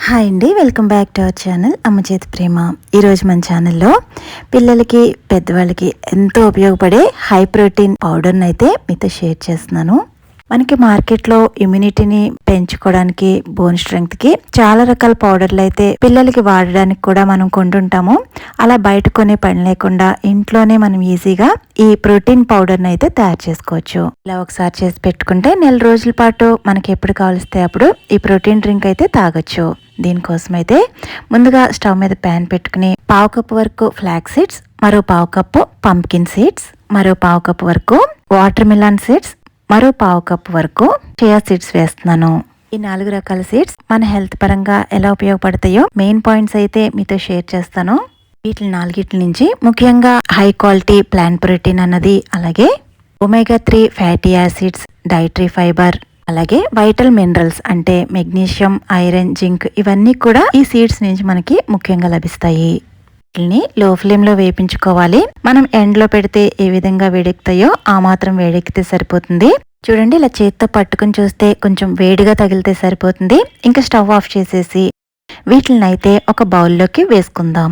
Hi అండి, welcome back to our channel అమ్మ చేతి ప్రేమ. ఈరోజు మన ఛానల్లో పిల్లలకి పెద్దవాళ్ళకి ఎంతో ఉపయోగపడే హై ప్రోటీన్ పౌడర్ని అయితే మీతో షేర్ చేస్తున్నాను. మనకి మార్కెట్లో ఇమ్యూనిటీని పెంచుకోవడానికి, బోన్ స్ట్రెంగ్త్కి చాలా రకాల పౌడర్లు అయితే పిల్లలకి వాడడానికి కూడా మనం కొంటుంటాము. అలా బయట కొనే పని లేకుండా ఇంట్లోనే మనం ఈజీగా ఈ ప్రోటీన్ పౌడర్ని అయితే తయారు చేసుకోవచ్చు. ఇలా ఒకసారి చేసి పెట్టుకుంటే నెల రోజుల పాటు మనకి ఎప్పుడు కావలిస్తే అప్పుడు ఈ ప్రోటీన్ డ్రింక్ అయితే తాగొచ్చు. దీనికోసం అయితే ముందుగా స్టవ్ మీద ప్యాన్ పెట్టుకుని 1/2 కప్పు వరకు ఫ్లాక్స్ సీడ్స్, మరో 1/2 కప్పు పంప్కిన్ సీడ్స్, మరో 1/2 కప్పు వరకు వాటర్ మిలన్ సీడ్స్, మరో 1/2 కప్పు వరకు చియా సీడ్స్ వేస్తున్నాను. ఈ 4 రకాల సీడ్స్ మన హెల్త్ పరంగా ఎలా ఉపయోగపడతాయో మెయిన్ పాయింట్స్ అయితే మీతో షేర్ చేస్తాను. వీటి 4 నుంచి ముఖ్యంగా హై క్వాలిటీ ప్లాంట్ ప్రోటీన్ అన్నది, అలాగే omega 3 fatty acids, dietary fibre, అలాగే వైటల్ మినరల్స్ అంటే మెగ్నీషియం, ఐరన్, జింక్ ఇవన్నీ కూడా ఈ సీడ్స్ నుంచి మనకి ముఖ్యంగా లభిస్తాయి. వీటిని లో ఫ్లేమ్ లో వేపించుకోవాలి. మనం ఎండ్లో పెడితే ఏ విధంగా వేడెక్కుతాయో ఆ మాత్రం వేడెక్కితే సరిపోతుంది. చూడండి, ఇలా చేత్తో పట్టుకుని చూస్తే కొంచెం వేడిగా తగిలితే సరిపోతుంది. ఇంకా స్టవ్ ఆఫ్ చేసేసి వీటిని అయితే ఒక బౌల్లోకి వేసుకుందాం.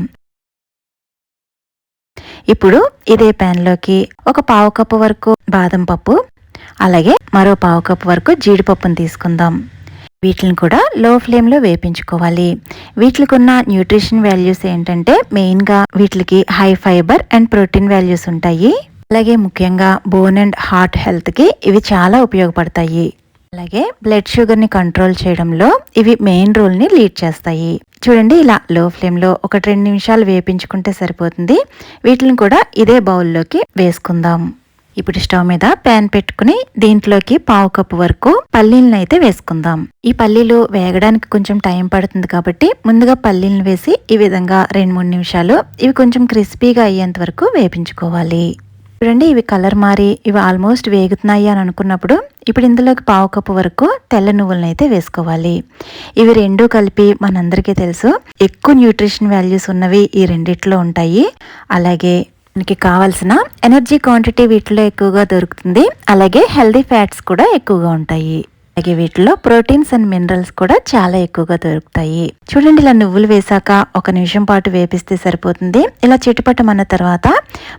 ఇప్పుడు ఇదే ప్యాన్ లోకి ఒక 1/2 కప్పు వరకు బాదం పప్పు, అలాగే మరో 1/2 కప్పు వరకు జీడిపప్పును తీసుకుందాం. వీటిని కూడా లో ఫ్లేమ్లో వేపించుకోవాలి. వీటికి ఉన్న న్యూట్రిషన్ వాల్యూస్ ఏంటంటే మెయిన్గా వీటికి high fibre and protein values ఉంటాయి. అలాగే ముఖ్యంగా బోన్ అండ్ హార్ట్ హెల్త్కి ఇవి చాలా ఉపయోగపడతాయి. అలాగే బ్లడ్ షుగర్ని కంట్రోల్ చేయడంలో ఇవి మెయిన్ రోల్ని లీడ్ చేస్తాయి. చూడండి, ఇలా లో ఫ్లేమ్లో 1-2 నిమిషాలు వేపించుకుంటే సరిపోతుంది. వీటిని కూడా ఇదే బౌల్లోకి వేసుకుందాం. ఇప్పుడు స్టవ్ మీద ప్యాన్ పెట్టుకుని దీంట్లోకి 1/2 కప్పు వరకు పల్లీలను అయితే వేసుకుందాం. ఈ పల్లీలు వేగడానికి కొంచెం టైం పడుతుంది కాబట్టి ముందుగా పల్లీలను వేసి ఈ విధంగా 2-3 నిమిషాలు ఇవి కొంచెం క్రిస్పీగా అయ్యేంత వరకు వేపించుకోవాలి. చూడండి, ఇవి కలర్ మారి ఇవి ఆల్మోస్ట్ వేగుతున్నాయి అని అనుకున్నప్పుడు ఇప్పుడు ఇందులోకి 1/2 కప్పు వరకు తెల్ల నువ్వులను అయితే వేసుకోవాలి. ఇవి రెండూ కలిపి మనందరికీ తెలుసు ఎక్కువ న్యూట్రిషన్ వాల్యూస్ ఉన్నవి ఈ రెండిట్లో ఉంటాయి. అలాగే మనకి కావాల్సిన ఎనర్జీ క్వాంటిటీ వీటిలో ఎక్కువగా దొరుకుతుంది. అలాగే హెల్దీ ఫ్యాట్స్ కూడా ఎక్కువగా ఉంటాయి. అలాగే వీటిలో ప్రోటీన్స్ అండ్ మినరల్స్ కూడా చాలా ఎక్కువగా దొరుకుతాయి. చూడండి, ఇలా నువ్వులు వేసాక 1 నిమిషం పాటు వేపిస్తే సరిపోతుంది. ఇలా చిటుపటమన్న తర్వాత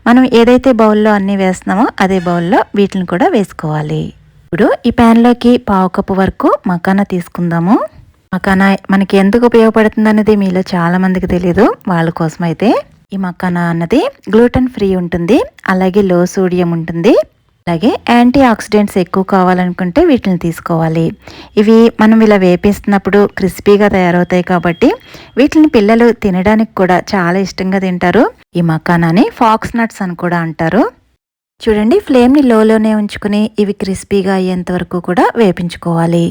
మనం ఏదైతే బౌల్లో అన్ని వేస్తున్నామో అదే బౌల్లో వీటిని కూడా వేసుకోవాలి. ఇప్పుడు ఈ ప్యాన్లోకి 1/2 కప్పు వరకు మకానా తీసుకుందాము. మకానా మనకి ఎందుకు ఉపయోగపడుతుంది అనేది మీలో చాలా మందికి తెలియదు. వాళ్ళ కోసం అయితే ఈ మకానా అన్నది గ్లూటెన్ ఫ్రీ ఉంటుంది, అలాగే లో సోడియం ఉంటుంది, అలాగే యాంటీ ఆక్సిడెంట్స్ ఎక్కువ కావాలనుకుంటే వీటిని తీసుకోవాలి. ఇవి మనం ఇలా వేపిస్తున్నప్పుడు క్రిస్పీగా తయారవుతాయి కాబట్టి వీటిని పిల్లలు తినడానికి కూడా చాలా ఇష్టంగా తింటారు. ఈ మకానాని ఫాక్స్ నట్స్ అని కూడా అంటారు. చూడండి, ఫ్లేమ్ని లోలోనే ఉంచుకుని ఇవి క్రిస్పీగా అయ్యేంత వరకు కూడా వేపించుకోవాలి.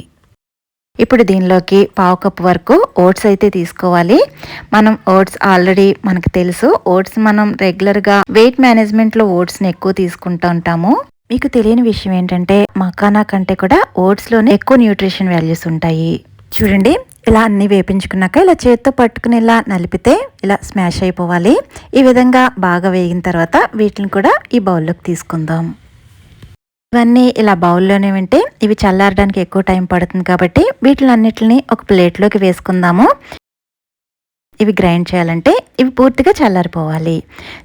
ఇప్పుడు దీనిలోకి 1/2 కప్పు వరకు ఓట్స్ అయితే తీసుకోవాలి. మనం ఓట్స్ ఆల్రెడీ మనకు తెలుసు, ఓట్స్ మనం రెగ్యులర్గా వెయిట్ మేనేజ్మెంట్లో ఓట్స్ని ఎక్కువ తీసుకుంటూ ఉంటాము. మీకు తెలియని విషయం ఏంటంటే మకానా కంటే కూడా ఓట్స్లోనే ఎక్కువ న్యూట్రిషన్ వాల్యూస్ ఉంటాయి. చూడండి, ఇలా అన్ని వేపించుకున్నాక ఇలా చేత్తో పట్టుకుని ఇలా నలిపితే ఇలా స్మాష్ అయిపోవాలి. ఈ విధంగా బాగా వేగిన తర్వాత వీటిని కూడా ఈ బౌల్లోకి తీసుకుందాం. ఇవన్నీ ఇలా బౌల్లోనే ఉంటే ఇవి చల్లారడానికి ఎక్కువ టైం పడుతుంది కాబట్టి వీటిలన్నిటిని ఒక ప్లేట్లోకి వేసుకుందాము. ఇవి గ్రైండ్ చేయాలంటే ఇవి పూర్తిగా చల్లారిపోవాలి.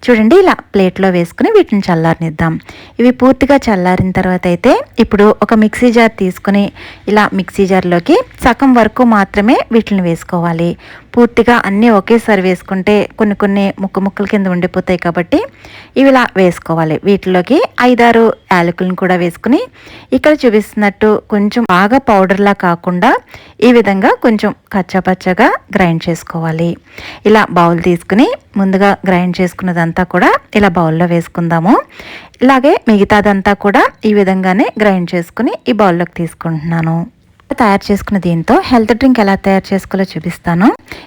చూడండి, ఇలా ప్లేట్లో వేసుకుని వీటిని చల్లారనిద్దాం. ఇవి పూర్తిగా చల్లారిన తర్వాత అయితే ఇప్పుడు ఒక మిక్సీ జార్ తీసుకుని ఇలా మిక్సీ జార్లోకి సగం వరకు మాత్రమే వీటిని వేసుకోవాలి. పూర్తిగా అన్నీ ఒకేసారి వేసుకుంటే కొన్ని ముక్కల కింద ఉండిపోతాయి కాబట్టి ఇవి ఇలా వేసుకోవాలి. వీటిలోకి 5-6 యాలకులను కూడా వేసుకుని ఇక్కడ చూపిస్తున్నట్టు కొంచెం బాగా పౌడర్లా కాకుండా ఈ విధంగా కొంచెం కచ్చాపచ్చగా గ్రైండ్ చేసుకోవాలి. ఇలా బౌల్ తీసుకుని ముందుగా గ్రైండ్ చేసుకున్నదంతా కూడా ఇలా బౌల్లో వేసుకుందాము. ఇలాగే మిగతాదంతా కూడా ఈ విధంగానే గ్రైండ్ చేసుకుని ఈ బౌల్లోకి తీసుకుంటున్నాను. తయారు చేసుకున్న దీంతో హెల్త్ డ్రింక్ ఎలా తయారు చేసుకోవాలో చూపిస్తాను.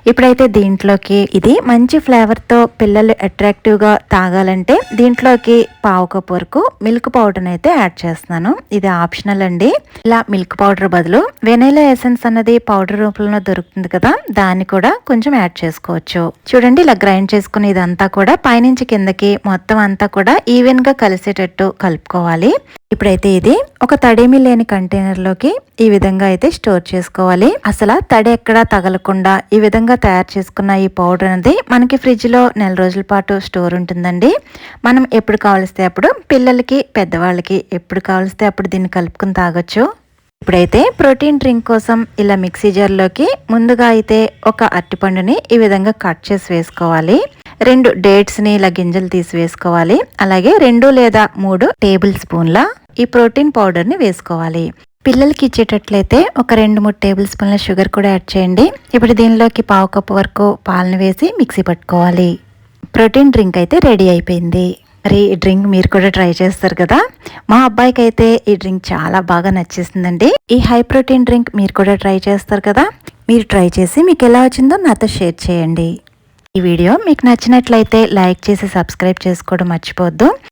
ఇప్పుడైతే దీంట్లోకి ఇది మంచి ఫ్లేవర్తో పిల్లలు అట్రాక్టివ్గా తాగాలంటే దీంట్లోకి 1/2 కప్పు వరకు మిల్క్ పౌడర్ని అయితే యాడ్ చేస్తున్నాను. ఇది ఆప్షనల్ అండి. ఇలా మిల్క్ పౌడర్ బదులు వెనిలా ఎసెన్స్ అన్నది పౌడర్ రూపంలో దొరుకుతుంది కదా, దాన్ని కూడా కొంచెం యాడ్ చేసుకోవచ్చు. చూడండి, ఇలా గ్రైండ్ చేసుకుని ఇదంతా కూడా పైనుంచి కిందకి మొత్తం అంతా కూడా ఈవెన్గా కలిసేటట్టు కలుపుకోవాలి. ఇప్పుడైతే ఇది ఒక తడేమి లేని కంటైనర్లోకి ఈ విధంగా అయితే స్టోర్ చేసుకోవాలి. అసలు తడి ఎక్కడా తగలకుండా ఈ విధంగా తయారు చేసుకున్న ఈ పౌడర్ అనేది మనకి ఫ్రిడ్జ్ లో నెల రోజుల పాటు స్టోర్ ఉంటుందండి. మనం ఎప్పుడు కావలిస్తే అప్పుడు పిల్లలకి పెద్దవాళ్ళకి ఎప్పుడు కావలిస్తే అప్పుడు దీన్ని కలుపుకుని తాగొచ్చు. ఇప్పుడైతే ప్రోటీన్ డ్రింక్ కోసం ఇలా మిక్సీ జార్లోకి ముందుగా అయితే ఒక అరటిపండుని ఈ విధంగా కట్ చేసి వేసుకోవాలి. 2 డేట్స్ని ఇలా గింజలు తీసి వేసుకోవాలి. అలాగే 2 లేదా 3 టేబుల్ స్పూన్ల ఈ ప్రోటీన్ పౌడర్ని వేసుకోవాలి. పిల్లలకి ఇచ్చేటట్లయితే ఒక 2-3 టేబుల్ స్పూన్ల షుగర్ కూడా యాడ్ చేయండి. ఇప్పుడు దీనిలోకి 1/2 కప్పు వరకు పాలను వేసి మిక్సీ పట్టుకోవాలి. ప్రోటీన్ డ్రింక్ అయితే రెడీ అయిపోయింది. మరి ఈ డ్రింక్ మీరు కూడా ట్రై చేస్తారు కదా. మా అబ్బాయికి అయితే ఈ డ్రింక్ చాలా బాగా నచ్చేసిందండి. ఈ హై ప్రోటీన్ డ్రింక్ మీరు కూడా ట్రై చేస్తారు కదా. మీరు ట్రై చేసి మీకు ఎలా వచ్చిందో నాతో షేర్ చేయండి. ఈ వీడియో మీకు నచ్చినట్లయితే లైక్ చేసి సబ్స్క్రైబ్ చేసుకోవడం మర్చిపోవద్దు.